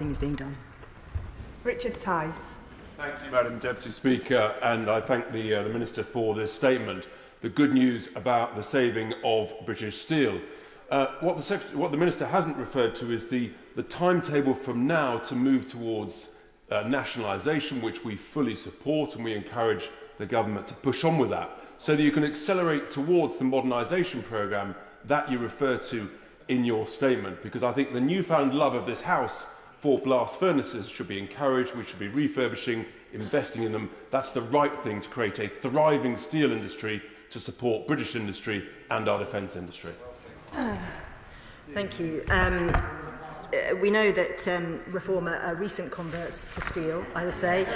is being done. Richard Tice. Thank you, Madam Deputy Speaker, and I thank the Minister for this statement. The good news about the saving of British steel. What the Minister hasn't referred to is the timetable from now to move towards nationalisation, which we fully support, and we encourage the Government to push on with that, so that you can accelerate towards the modernisation programme that you refer to in your statement, because I think the newfound love of this House for blast furnaces should be encouraged. We should be refurbishing, investing in them. That's the right thing to create a thriving steel industry to support British industry and our defence industry. Thank you. We know that Reform are recent converts to steel, I would say.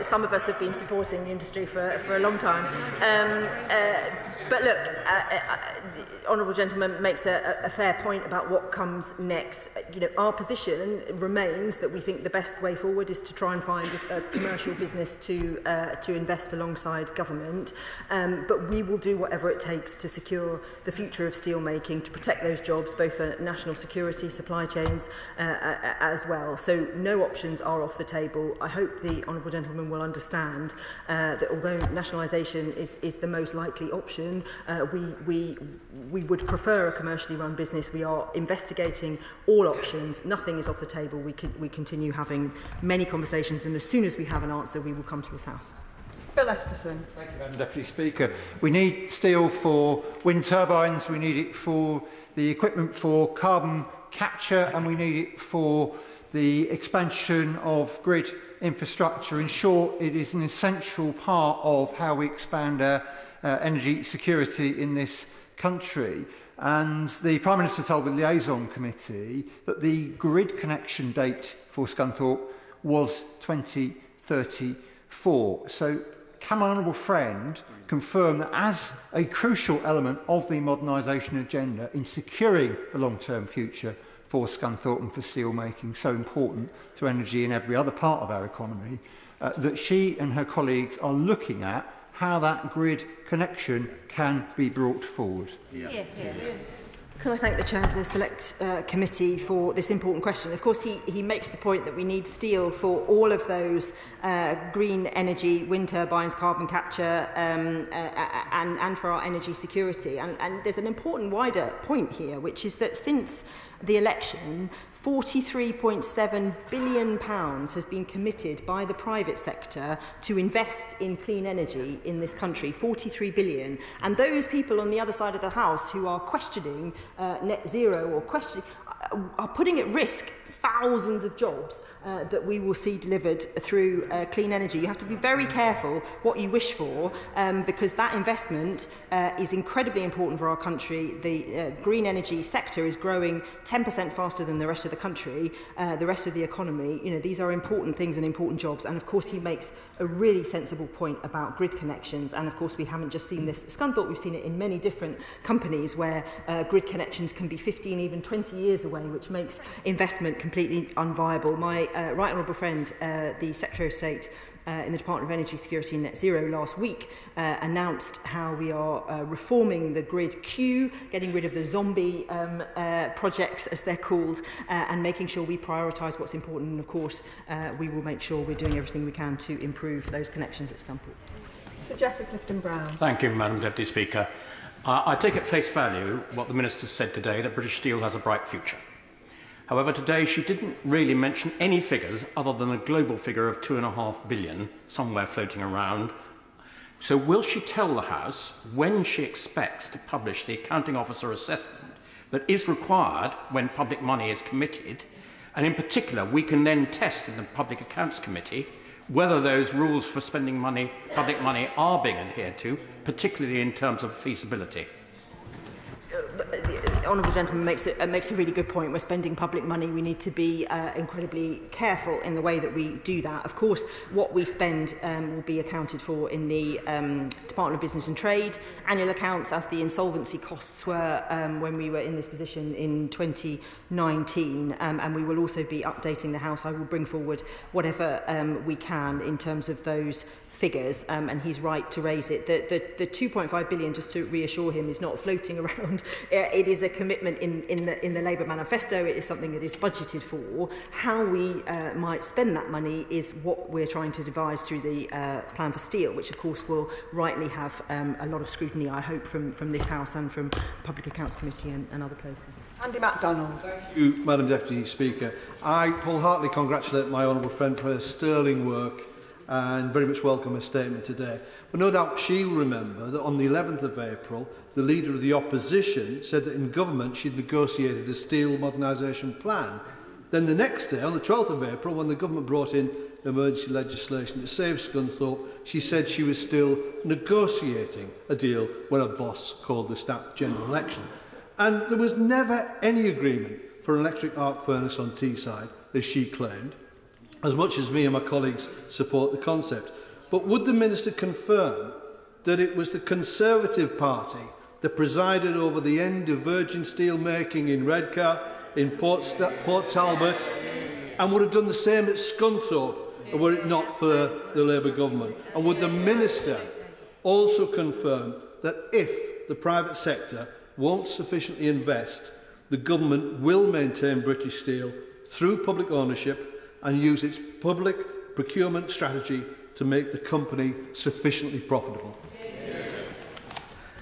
Some of us have been supporting the industry for a long time. But look, the honourable gentleman makes a fair point about what comes next. You know, our position remains that we think the best way forward is to try and find a commercial business to invest alongside government. But we will do whatever it takes to secure the future of steel making, to protect those jobs, both for national security, supply chains as well. So no options are off the table. I hope the honourable gentleman will understand that although nationalisation is the most likely option, we would prefer a commercially run business. We are investigating all options. Nothing is off the table. We continue having many conversations, and as soon as we have an answer, we will come to this House. Bill Esterson. Thank you, Madam Deputy Speaker. We need steel for wind turbines, we need it for the equipment for carbon capture, and we need it for the expansion of grid infrastructure. In short, it is an essential part of how we expand our energy security in this country. And the Prime Minister told the Liaison Committee that the grid connection date for Scunthorpe was 2034. So can my honourable friend confirm that as a crucial element of the modernisation agenda in securing the long-term future for Scunthorpe and for steel making, so important to energy in every other part of our economy, that she and her colleagues are looking at how that grid connection can be brought forward? Can I thank the Chair of the Select Committee for this important question? Of course, he makes the point that we need steel for all of those green energy, wind turbines, carbon capture, and for our energy security. And there's an important wider point here, which is that since the election, £43.7 billion has been committed by the private sector to invest in clean energy in this country, 43 billion. And those people on the other side of the House who are questioning net zero or questioning are putting at risk thousands of jobs that we will see delivered through clean energy. You have to be very careful what you wish for, because that investment is incredibly important for our country. The green energy sector is growing 10% faster than the rest of the country, the rest of the economy. You know, these are important things and important jobs. And of course, he makes a really sensible point about grid connections. And of course, we haven't just seen this at Scunthorpe, we've seen it in many different companies where grid connections can be 15, even 20 years away, which makes investment completely unviable. My right honourable friend, the Secretary of State in the Department of Energy Security and Net Zero last week announced how we are reforming the grid queue, getting rid of the zombie projects, as they're called, and making sure we prioritise what's important. And of course, we will make sure we're doing everything we can to improve those connections at Scunthorpe. Sir Geoffrey Clifton-Brown. Thank you, Madam Deputy Speaker. I take at face value what the Minister said today, that British Steel has a bright future. However, today she didn't really mention any figures other than a global figure of £2.5 billion somewhere floating around. So will she tell the House when she expects to publish the accounting officer assessment that is required when public money is committed? And in particular, we can then test in the Public Accounts Committee whether those rules for spending money, public money, are being adhered to, particularly in terms of feasibility. The honourable gentleman makes a really good point. We're spending public money. We need to be incredibly careful in the way that we do that. Of course, what we spend will be accounted for in the Department of Business and Trade annual accounts, as the insolvency costs were when we were in this position in 2019. And we will also be updating the House. I will bring forward whatever we can in terms of those figures, and he's right to raise it. The 2.5 billion, just to reassure him, is not floating around. It is a commitment in the Labour manifesto. It is something that is budgeted for. How we might spend that money is what we're trying to devise through the plan for steel, which of course will rightly have a lot of scrutiny, I hope, from this House and from the Public Accounts Committee and other places. Andy MacDonald. Thank you, Madam Deputy Speaker. I wholeheartedly congratulate my honourable friend for her sterling work and very much welcome her statement today. But no doubt she'll remember that on the 11th of April, the Leader of the Opposition said that in government she'd negotiated a steel modernisation plan. Then the next day, on the 12th of April, when the government brought in emergency legislation to save Scunthorpe, she said she was still negotiating a deal when her boss called the snap general election. And there was never any agreement for an electric arc furnace on Teesside, as she claimed, as much as me and my colleagues support the concept. But would the Minister confirm that it was the Conservative Party that presided over the end of virgin steel making in Redcar, in Port Talbot, and would have done the same at Scunthorpe were it not for the Labour government? And would the Minister also confirm that if the private sector won't sufficiently invest, the government will maintain British Steel through public ownership and use its public procurement strategy to make the company sufficiently profitable?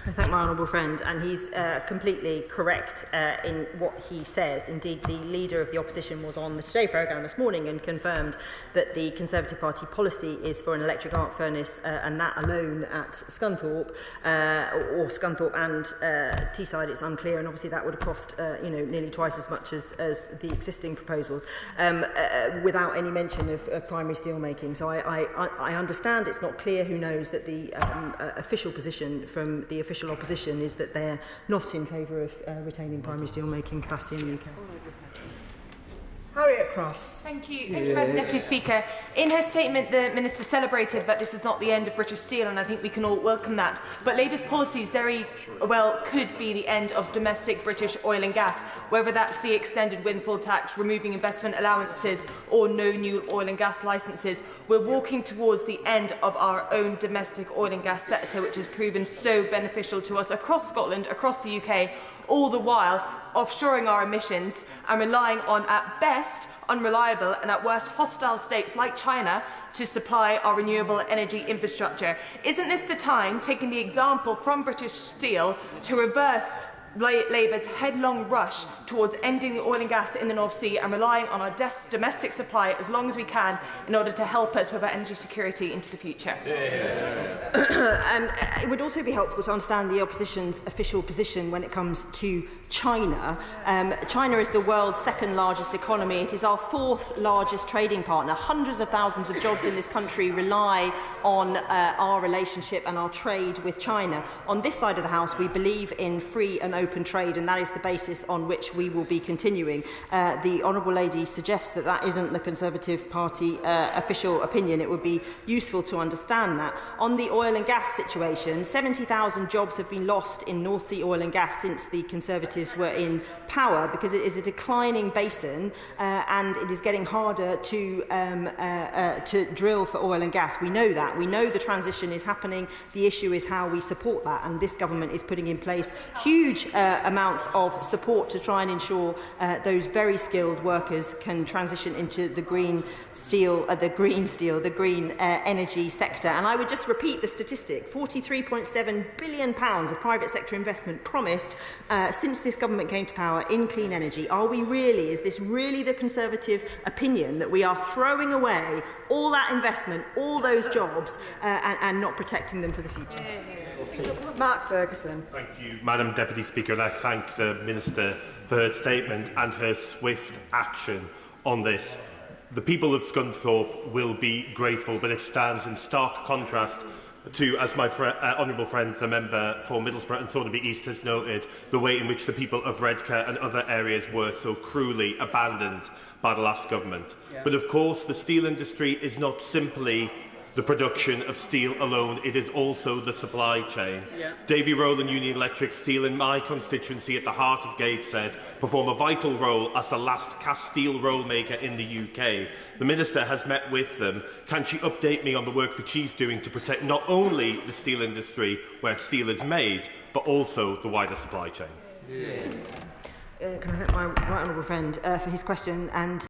I thank my honourable friend, and he's completely correct in what he says. Indeed, the Leader of the Opposition was on the Today programme this morning and confirmed that the Conservative Party policy is for an electric arc furnace, and that alone at Scunthorpe, or Scunthorpe and Teesside. It's unclear, and obviously that would have cost nearly twice as much as the existing proposals, without any mention of primary steel making. So I understand it's not clear. Who knows that the official position from the official opposition is that they're not in favour of retaining primary steel making capacity in the UK. Harriet Cross. Thank you, Madam Deputy Speaker. In her statement, the Minister celebrated that this is not the end of British Steel, and I think we can all welcome that. But Labour's policies very well could be the end of domestic British oil and gas, whether that's the extended windfall tax, removing investment allowances, or no new oil and gas licences. We're walking towards the end of our own domestic oil and gas sector, which has proven so beneficial to us across Scotland, across the UK, all the while offshoring our emissions and relying on, at best, unreliable and at worst hostile states like China to supply our renewable energy infrastructure. Isn't this the time, taking the example from British Steel, to reverse Labour's headlong rush towards ending the oil and gas in the North Sea and relying on our domestic supply as long as we can in order to help us with our energy security into the future? It would also be helpful to understand the opposition's official position when it comes to China. China is the world's second largest economy. It is our fourth largest trading partner. Hundreds of thousands of jobs in this country rely on our relationship and our trade with China. On this side of the House, we believe in free and open trade, and that is the basis on which we will be continuing. The Honourable Lady suggests that that isn't the Conservative Party official opinion. It would be useful to understand that. On the oil and gas situation, 70,000 jobs have been lost in North Sea oil and gas since the Conservatives were in power, because it is a declining basin and it is getting harder to drill for oil and gas. We know that. We know the transition is happening. The issue is how we support that, and this government is putting in place huge amounts of support to try and ensure those very skilled workers can transition into the green energy sector. And I would just repeat the statistic: £43.7 billion of private sector investment promised since this government came to power in clean energy. Is this really the Conservative opinion that we are throwing away all that investment, all those jobs, and not protecting them for the future? Mark Ferguson. Thank you, Madam Deputy Speaker, and I thank the Minister for her statement and her swift action on this. The people of Scunthorpe will be grateful, but it stands in stark contrast to, as my honourable friend, the member for Middlesbrough and Thornaby East has noted, the way in which the people of Redcar and other areas were so cruelly abandoned by the last government. Yeah. But of course, the steel industry is not simply the production of steel alone, it is also the supply chain. Davy Rowland Union Electric Steel in my constituency at the heart of Gateshead perform a vital role as the last cast steel roll maker in the UK. The Minister has met with them. Can she update me on the work that she's doing to protect not only the steel industry where steel is made, but also the wider supply chain? Can I thank my right honourable friend for his question, and